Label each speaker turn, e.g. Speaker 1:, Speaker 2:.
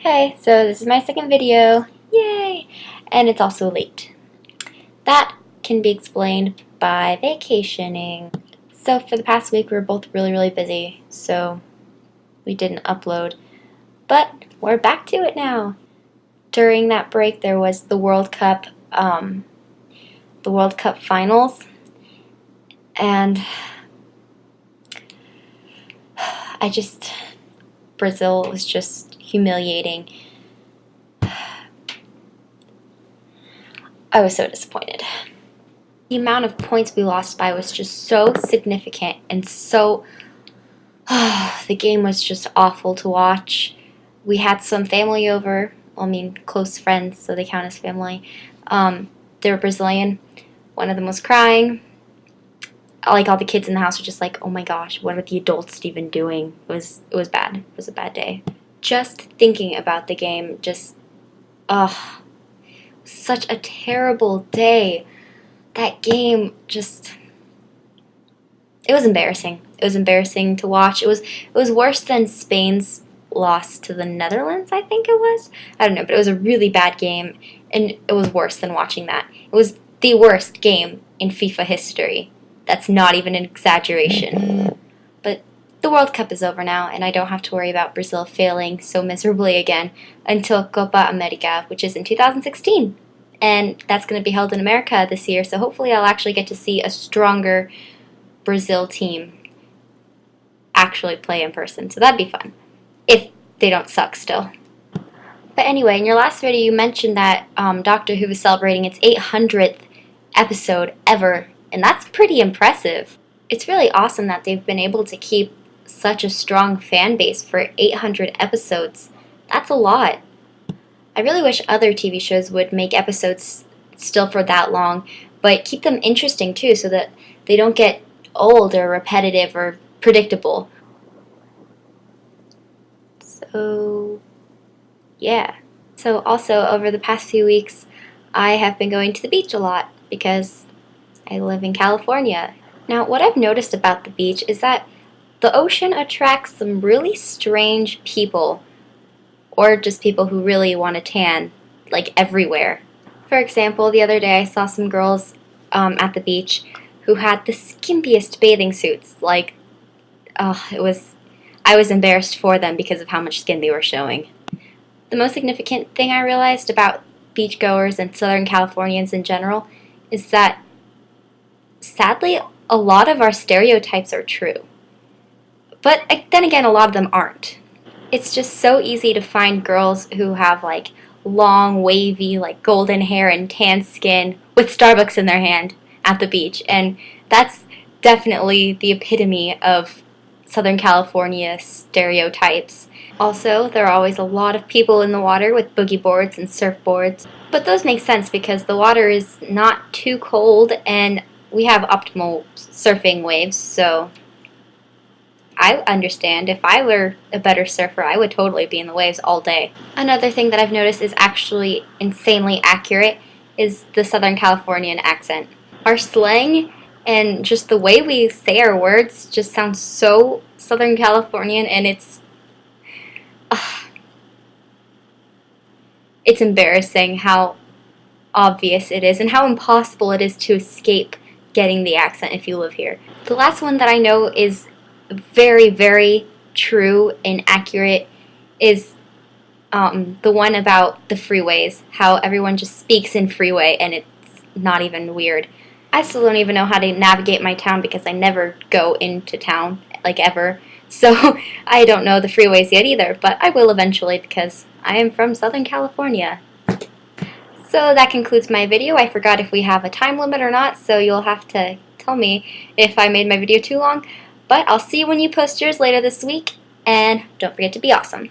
Speaker 1: Hey, so this is my second video, yay! And it's also late. That can be explained by vacationing. So for the past week we were both really busy, so we didn't upload. But we're back to it now. During that break there was the World Cup finals, and Brazil was just humiliating. I was so disappointed. The amount of points we lost by was just so significant, and so the game was just awful to watch. We had some family over, close friends, so they count as family. They were Brazilian. One of them was crying. All the kids in the house were just like, oh my gosh, what are the adults even doing? It was bad. It was a bad day. Just thinking about the game, such a terrible day. That game it was embarrassing. It was embarrassing to watch. It was worse than Spain's loss to the Netherlands, I think it was. I don't know, but it was a really bad game, and it was worse than watching that. It was the worst game in FIFA history. That's not even an exaggeration. But the World Cup is over now, and I don't have to worry about Brazil failing so miserably again until Copa America, which is in 2016. And that's going to be held in America this year, so hopefully I'll actually get to see a stronger Brazil team actually play in person. So that'd be fun, if they don't suck still. But anyway, in your last video you mentioned that Doctor Who was celebrating its 800th episode ever, and that's pretty impressive. It's really awesome that they've been able to keep such a strong fan base for 800 episodes. That's a lot. I really wish other TV shows would make episodes still for that long, but keep them interesting too, so that they don't get old or repetitive or predictable. So, yeah. So also, over the past few weeks, I have been going to the beach a lot because I live in California. Now, what I've noticed about the beach is that the ocean attracts some really strange people, or just people who really want to tan, everywhere. For example, the other day I saw some girls at the beach who had the skimpiest bathing suits. I was embarrassed for them because of how much skin they were showing. The most significant thing I realized about beachgoers and Southern Californians in general is that, sadly, a lot of our stereotypes are true. But then again, a lot of them aren't. It's just so easy to find girls who have long, wavy, golden hair and tan skin with Starbucks in their hand at the beach, and that's definitely the epitome of Southern California stereotypes. Also, there are always a lot of people in the water with boogie boards and surfboards, but those make sense because the water is not too cold and we have optimal surfing waves, so I understand. If I were a better surfer, I would totally be in the waves all day. Another thing that I've noticed is actually insanely accurate is the Southern Californian accent. Our slang and just the way we say our words just sounds so Southern Californian, and it's embarrassing how obvious it is and how impossible it is to escape getting the accent if you live here. The last one that I know is very true and accurate is the one about the freeways, how everyone just speaks in freeway and it's not even weird. I still don't even know how to navigate my town because I never go into town, ever. So I don't know the freeways yet either, but I will eventually because I am from Southern California. So that concludes my video. I forgot if we have a time limit or not, so you'll have to tell me if I made my video too long. But I'll see you when you post yours later this week, and don't forget to be awesome.